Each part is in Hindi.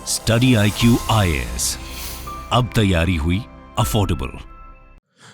स्टडी IQ IAS, अब तैयारी हुई अफोर्डेबल।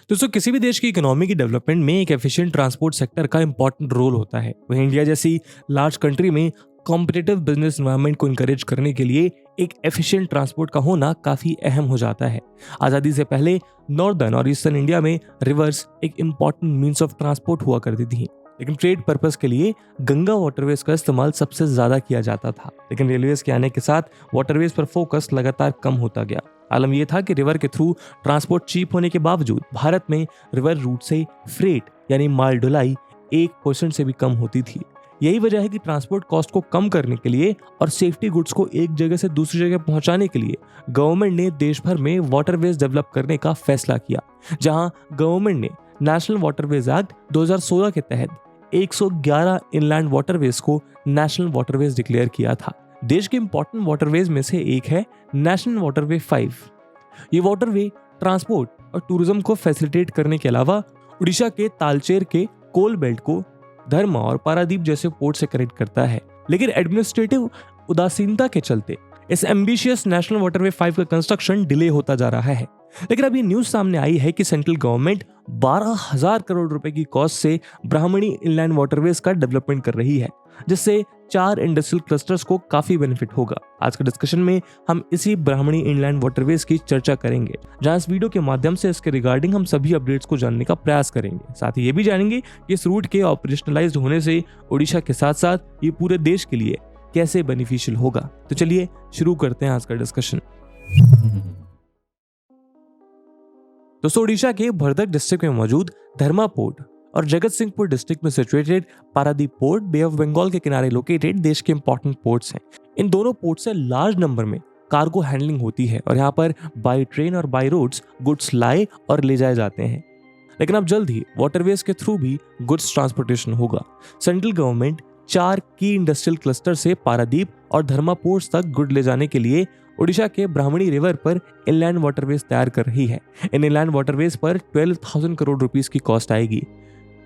दोस्तों, किसी भी देश की इकोनॉमी की डेवलपमेंट में एक एफिशिएंट ट्रांसपोर्ट सेक्टर का इंपॉर्टेंट रोल होता है। वहीं इंडिया जैसी लार्ज कंट्री में कॉम्पिटिटिव बिजनेस एनवायरनमेंट को इनकरेज करने के लिए एक एफिशिएंट ट्रांसपोर्ट का होना काफी अहम हो जाता है। आजादी से पहले नॉर्दर्न और ईस्टर्न इंडिया में रिवर्स एक इंपॉर्टेंट मीन्स ऑफ ट्रांसपोर्ट हुआ करती थी, लेकिन ट्रेड पर्पस के लिए गंगा वाटरवेज का इस्तेमाल सबसे ज्यादा किया जाता था। लेकिन रेलवेज के आने के साथ वाटरवेज पर फोकस लगातार कम होता गया। आलम यह था कि रिवर के थ्रू ट्रांसपोर्ट चीप होने के बावजूद भारत में रिवर रूट से फ्रेट यानी माल ढुलाई 1% से भी कम होती थी। यही वजह है कि ट्रांसपोर्ट कॉस्ट को कम करने के लिए और सेफ्टी गुड्स को एक जगह से दूसरी जगह पहुंचाने के लिए गवर्नमेंट ने देश भर में वाटरवेज डेवलप करने का फैसला किया, जहां गवर्नमेंट ने नेशनल वाटरवेज एक्ट 2016 के तहत 111 इनलैंड वाटरवेज को नेशनल वाटरवेज डिक्लेयर किया था। देश के इंपॉर्टेंट वाटरवेज में से एक है नेशनल वाटरवे 5। ये वाटरवे ट्रांसपोर्ट और टूरिज्म को फैसिलिटेट करने के अलावा उड़ीसा के तालचेर के कोल बेल्ट को धर्मा और पारादीप जैसे पोर्ट से कनेक्ट करता है। लेकिन एडमिनिस्ट्रेटिव उदासीनता के चलते इस एम्बिशियस नेशनल वाटरवे 5 का कंस्ट्रक्शन डिले होता जा रहा है। लेकिन अभी न्यूज सामने आई है कि सेंट्रल गवर्नमेंट 12,000 करोड़ रुपए की कॉस्ट से ब्राह्मणी इनलैंड वाटरवेज का डेवलपमेंट कर रही है, जिससे 4 इंडस्ट्रियल क्लस्टर्स को काफी बेनिफिट होगा। आज के डिस्कशन में हम इसी ब्राह्मणी इनलैंड वाटरवेज की चर्चा करेंगे, जहां इस वीडियो के माध्यम से इसके रिगार्डिंग हम सभी अपडेट्स को जानने का प्रयास करेंगे। साथ ही ये भी जानेंगे कि इस रूट के ऑपरेशनलाइज्ड होने से ओडिशा के साथ साथ ये पूरे देश के लिए कैसे बेनिफिशियल होगा। तो चलिए शुरू करते हैं आज का डिस्कशन। दोस्तों, ओडिशा के भरतक डिस्ट्रिक्ट में मौजूद धर्मा पोर्ट और जगत सिंहपुर डिस्ट्रिक्ट में situated Paradip port bay of Bengal के किनारे लोकेटेड देश के इंपॉर्टेंट पोर्ट्स हैं। इन दोनों पोर्ट से लार्ज नंबर में कार्गो हैंडलिंग होती है और यहाँ पर बाय ट्रेन और बाय रोड्स गुड्स लाए और ले जाए जाते हैं। लेकिन अब जल्द ही वाटरवेज के थ्रू भी गुड्स ट्रांसपोर्टेशन होगा। सेंट्रल गवर्नमेंट 4 की इंडस्ट्रियल क्लस्टर से पारादीप और धर्मा पोर्ट्स तक गुड ले जाने के लिए ओडिशा के ब्राह्मणी रिवर पर इनलैंड वाटरवेज तैयार कर रही है। इन इनलैंड वाटरवेज पर 12,000 करोड़ रुपीस की कॉस्ट आएगी।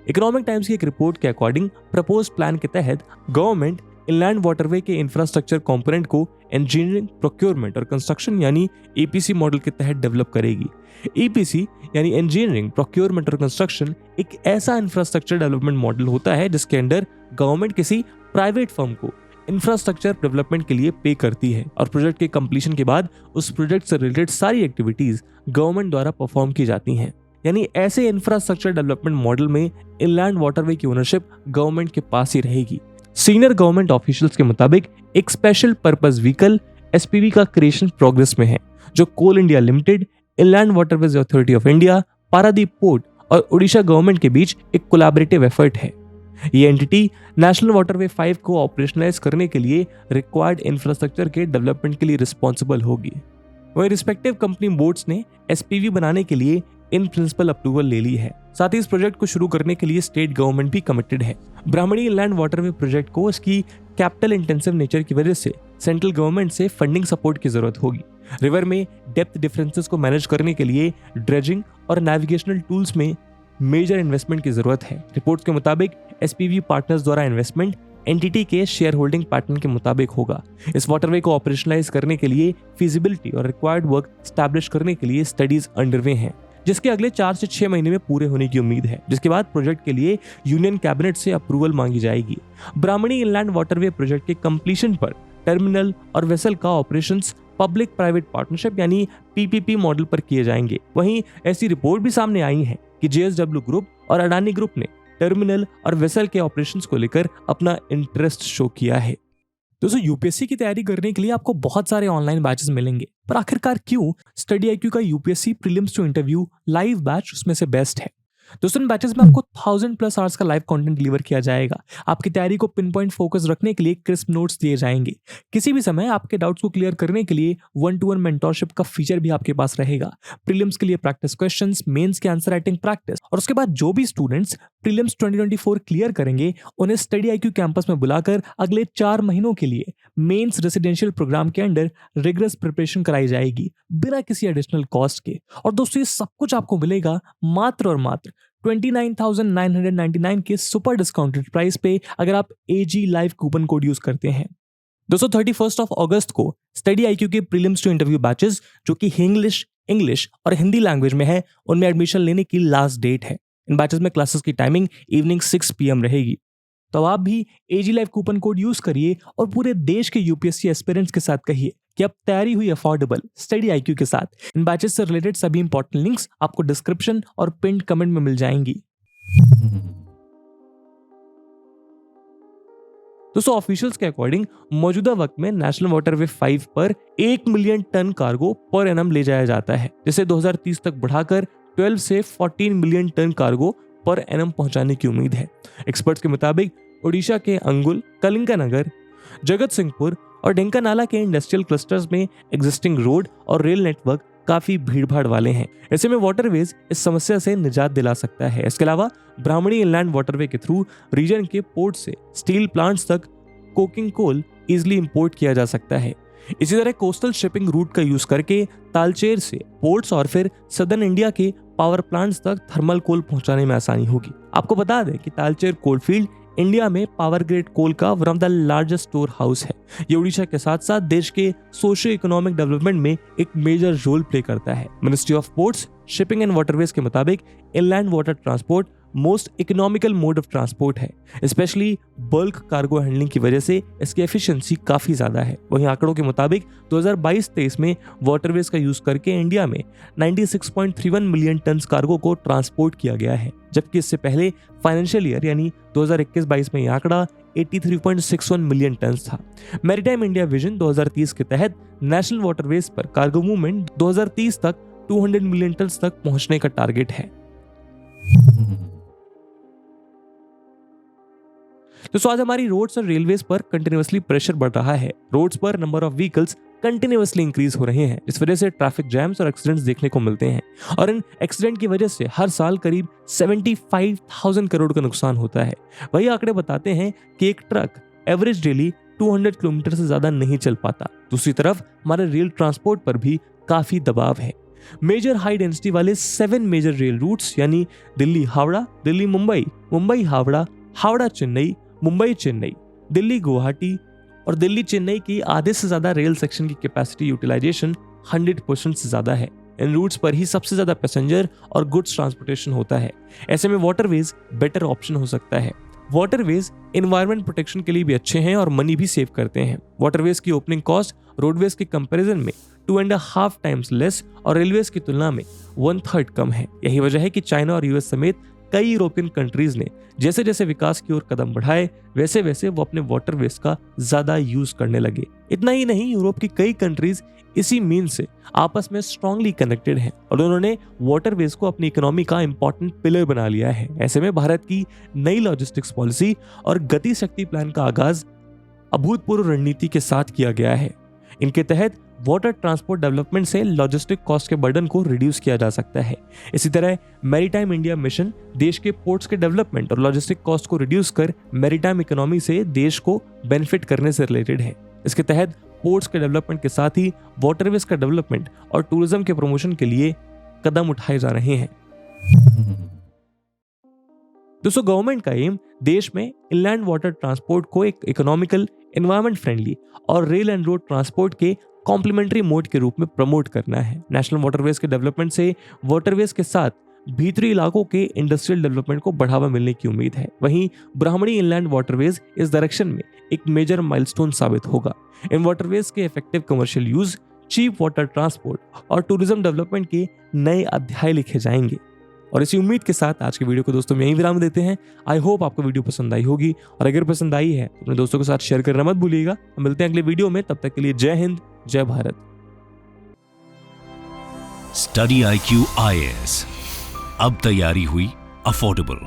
इकोनॉमिक टाइम्स की एक रिपोर्ट के अकॉर्डिंग प्रपोज प्लान के तहत गवर्नमेंट इनलैंड वाटरवे के इंफ्रास्ट्रक्चर कंपोनेंट को इंजीनियरिंग, प्रोक्योरमेंट और कंस्ट्रक्शन यानी EPC मॉडल के तहत डेवलप करेगी। EPC यानी इंजीनियरिंग, प्रोक्योरमेंट और कंस्ट्रक्शन एक ऐसा इंफ्रास्ट्रक्चर डेवलपमेंट मॉडल होता है जिसके अंडर गवर्नमेंट किसी प्राइवेट फर्म को इंफ्रास्ट्रक्चर डेवलपमेंट के लिए पे करती है और प्रोजेक्ट के कंप्लीशन के बाद उस प्रोजेक्ट से रिलेटेड सारी एक्टिविटीज गवर्नमेंट द्वारा परफॉर्म की जाती हैं। यानी ऐसे इंफ्रास्ट्रक्चर डेवलपमेंट मॉडल में इनलैंड वाटरवे की ओनरशिप गवर्नमेंट के पास ही रहेगी। सीनियर गवर्नमेंट ऑफिशियल्स के मुताबिक एक स्पेशल पर्पस व्हीकल SPV का क्रिएशन प्रोग्रेस में है, जो Coal India Limited, Inland Waterways Authority of India, Paradip port और ओडिशा गवर्नमेंट के बीच एक कोलैबोरेटिव एफर्ट है। ये एंटिटी नेशनल वाटरवे 5 को ऑपरेशनलाइज करने के लिए रिक्वायर्ड इंफ्रास्ट्रक्चर के डेवलपमेंट के लिए रिस्पॉन्सिबल होगी। वहीं रिस्पेक्टिव कंपनी बोर्ड्स ने SPV बनाने के लिए इन प्रिंसिपल अप्रूवल ले ली है। साथ ही इस प्रोजेक्ट को शुरू करने के लिए स्टेट गवर्नमेंट भी कमिटेड है। ब्राह्मणी इनलैंड वाटरवे प्रोजेक्ट को इसकी कैपिटल इंटेंसिव नेचर की वजह से सेंट्रल गवर्नमेंट से फंडिंग सपोर्ट की जरूरत होगी। रिवर में डेप्थ डिफरेंसेस को मैनेज करने के लिए ड्रेजिंग और नेविगेशनल टूल्स में मेजर इन्वेस्टमेंट की जरूरत है। रिपोर्ट्स के मुताबिक SPV पार्टनर्स द्वारा इन्वेस्टमेंट एंटिटी के शेयर होल्डिंग पैटर्न के मुताबिक होगा। इस वाटरवे को ऑपरेशनलाइज करने के लिए फिजिबिलिटी और रिक्वायर्ड वर्क स्टैब्लिश करने के लिए स्टडीज अंडरवे हैं, जिसके अगले 4 से 6 महीने में पूरे होने की उम्मीद है, जिसके बाद प्रोजेक्ट के लिए यूनियन कैबिनेट से अप्रूवल मांगी जाएगी। ब्राह्मणी इनलैंड वाटरवे प्रोजेक्ट के कंप्लीशन पर टर्मिनल और वेसल का ऑपरेशंस पब्लिक प्राइवेट पार्टनरशिप यानी PPP मॉडल पर किए जाएंगे। वहीं ऐसी रिपोर्ट भी सामने आई है कि JSW ग्रुप और अडानी ग्रुप ने टर्मिनल और वेसल के ऑपरेशंस को लेकर अपना इंटरेस्ट शो किया है। दोस्तों, UPSC की तैयारी करने के लिए आपको बहुत सारे ऑनलाइन बैचेस मिलेंगे, पर आखिरकार क्यों स्टडी IQ का UPSC prelims to interview live batch उसमें से बेस्ट है। दोस्तों, इन बैचेस में आपको 1000+ आवर्स का लाइव कंटेंट डिलीवर किया जाएगा। आपकी तैयारी को पिन पॉइंट फोकस रखने के लिए क्रिस्प नोट्स दिए जाएंगे। किसी भी समय आपके डाउट्स को क्लियर करने के लिए 1-to-1 मेंटोरशिप का फीचर भी आपके पास रहेगा। प्रीलिम्स के लिए प्रैक्टिस क्वेश्चंस, मेंस के आंसर राइटिंग प्रैक्टिस और उसके बाद जो भी स्टूडेंट्स प्रीलिम्स 2024 क्लियर करेंगे उन्हें स्टडी IQ कैंपस में बुलाकर अगले 4 महीनों के लिए मेंस रेसिडेंशियल प्रोग्राम के अंडर रिगरस प्रिपरेशन कराई जाएगी बिना किसी एडिशनल कॉस्ट के। और दोस्तों, ये सब कुछ आपको मिलेगा मात्र और मात्र 29,999 के सुपर डिस्काउंटेड प्राइस पे, अगर आप AG live coupon code use करते हैं। दोस्तों 31 अगस्त को स्टडी IQ के प्रीलिम्स टू इंटरव्यू बैचेस जो कि इंग्लिश और हिंदी लैंग्वेज में है, उनमें एडमिशन लेने की लास्ट डेट है। इन बैचेस में क्लासेस की टाइमिंग इवनिंग 6 PM रहेगी। तो आप भी AG Live coupon code use करिए और पूरे देश के UPSC एस्पिरेंट्स के साथ कहिए कि अब तैयारी हुई अफोर्डेबल स्टडी IQ के साथ। इन बैचेस से रिलेटेड सभी इंपॉर्टेंट लिंक्स आपको डिस्क्रिप्शन और पिन कमेंट में मिल जाएंगी। दोस्तों ऑफिशियल्स के अकॉर्डिंग मौजूदा वक्त में नेशनल वाटरवे 5 पर 1 million ton cargo per annum ले जाया जाता है, जिसे 2030 तक बढ़ाकर 12 से 14 million ton cargo per annum पहुंचाने की उम्मीद है। एक्सपर्ट्स के मुताबिक ओडिशा के अंगुल, कलिंगानगर, जगत सिंहपुर और ढेंकानाला के इंडस्ट्रियल क्लस्टर्स में एग्जिस्टिंग रोड और रेल नेटवर्क काफी भीड़भाड़ वाले हैं। ऐसे में वाटरवेज इस समस्या से निजात दिला सकता है। इसके अलावा ब्राह्मणी इनलैंड वाटरवे के थ्रू रीजन के पोर्ट से स्टील प्लांट्स तक कोकिंग कोल इजिली इंपोर्ट किया जा सकता है। इसी तरह कोस्टल शिपिंग रूट का यूज करके तालचेर से पोर्ट्स और फिर सदर्न इंडिया के पावर प्लांट्स तक थर्मल कोल पहुंचाने में आसानी होगी। आपको बता दें कि तालचेर कोलफील्ड इंडिया में पावर ग्रेड कोल का one of the largest store house है। ये उड़ीसा के साथ साथ देश के सोशियो इकोनॉमिक डेवलपमेंट में एक मेजर रोल प्ले करता है। Ministry of ports, shipping and waterways के मुताबिक inland water transport most economical mode of transport है। स्पेशली बल्क कार्गो हैंडलिंग की वजह से इसकी एफिशिएंसी काफी ज्यादा है। वहीं आंकड़ों के मुताबिक 2022-23 में वाटरवेज का यूज करके इंडिया में 96.31 मिलियन टन कार्गो को ट्रांसपोर्ट किया गया है, जबकि इससे पहले फाइनेंशियल ईयर यानी 2021-22 में यह आंकड़ा 83.61 मिलियन टन था। मैरीटाइम इंडिया विजन 2030 के तहत नेशनल वाटरवेज पर कार्गो मूवमेंट 2030 तक 200 मिलियन टन तक पहुंचने का टारगेट है। तो आज हमारी रोड्स और रेलवेज पर कंटिन्यूअसली प्रेशर बढ़ रहा है। रोड्स पर number of vehicles continuously increase हो रहे हैं, इस वजह से ट्रैफिक जैम्स और एक्सीडेंट्स देखने को मिलते हैं और इन एक्सीडेंट की वजह से हर साल करीब 75,000 करोड़ का नुकसान होता है। वही आंकड़े बताते हैं कि एक ट्रक एवरेज डेली 200 किलोमीटर से ज्यादा नहीं चल पाता। दूसरी तरफ हमारे रेल ट्रांसपोर्ट पर भी काफी दबाव है। मेजर हाई डेंसिटी वाले 7 मेजर रेल रूट्स यानी दिल्ली हावड़ा, दिल्ली मुंबई, मुंबई हावड़ा, हावड़ा चेन्नई, मुंबई चेन्नई, दिल्ली गुवाहाटी और दिल्ली चेन्नई की आधे से ज्यादा रेल सेक्शन की कैपेसिटी यूटिलाइजेशन 100% से ज्यादा है। इन रूट्स पर ही सबसे ज्यादा पैसेंजर और गुड्स ट्रांसपोर्टेशन होता है। ऐसे में वाटरवेज बेटर ऑप्शन हो सकता है। वाटरवेज एनवायरमेंट प्रोटेक्शन के लिए भी अच्छे हैं और मनी भी सेव करते हैं। वाटरवेज की ओपनिंग कॉस्ट रोडवेज के कंपैरिजन में 2.5 टाइम्स लेस और रेलवेज की तुलना में 1/3 कम है। यही वजह है कि चाइना और US समेत कई यूरोपियन कंट्रीज ने जैसे जैसे विकास की ओर कदम बढ़ाए वैसे वैसे वो अपने वाटरवेज का ज्यादा यूज करने लगे। इतना ही नहीं, यूरोप की कई कंट्रीज इसी मीन से आपस में स्ट्रांगली कनेक्टेड हैं और उन्होंने वाटरवेज को अपनी इकोनॉमी का इंपॉर्टेंट पिलर बना लिया है। ऐसे में भारत की नई लॉजिस्टिक्स पॉलिसी और गति शक्ति प्लान का आगाज अभूतपूर्व रणनीति के साथ किया गया है। इनके तहत वाटर ट्रांसपोर्ट डेवलपमेंट से लॉजिस्टिक कॉस्ट के बर्डन को रिड्यूस किया जा सकता है। इसी तरह मैरीटाइम इंडिया मिशन देश के पोर्ट्स के डेवलपमेंट और लॉजिस्टिक कॉस्ट को रिड्यूस कर मैरीटाइम इकोनॉमी से देश को बेनिफिट करने से रिलेटेड है। इसके तहत पोर्ट्स के डेवलपमेंट के साथ ही वाटरवेज का डेवलपमेंट और टूरिज्म के प्रमोशन के लिए कदम उठाए जा रहे हैं। दोस्तों गवर्नमेंट का एम देश में इनलैंड वाटर ट्रांसपोर्ट को एक इकोनॉमिकल, एनवायरमेंट फ्रेंडली और रेल एंड रोड ट्रांसपोर्ट के कॉम्प्लीमेंट्री मोड के रूप में प्रमोट करना है। नेशनल वाटरवेज के डेवलपमेंट से वाटरवेज के साथ भीतरी इलाकों के इंडस्ट्रियल डेवलपमेंट को बढ़ावा मिलने की उम्मीद है। वहीं ब्राह्मणी इनलैंड वाटरवेज इस डायरेक्शन में एक मेजर माइलस्टोन साबित होगा। इन वाटरवेज के effective commercial use, cheap water transport और टूरिज्म डेवलपमेंट के नए अध्याय लिखे जाएंगे। और इसी उम्मीद के साथ आज के वीडियो को दोस्तों में यहीं विराम देते हैं। आई होप आपको वीडियो पसंद आई होगी और अगर पसंद आई है तो अपने दोस्तों के साथ शेयर करना मत भूलिएगा। मिलते हैं अगले वीडियो में, तब तक के लिए जय हिंद, जय भारत। स्टडी IQ IAS, अब तैयारी हुई अफोर्डेबल।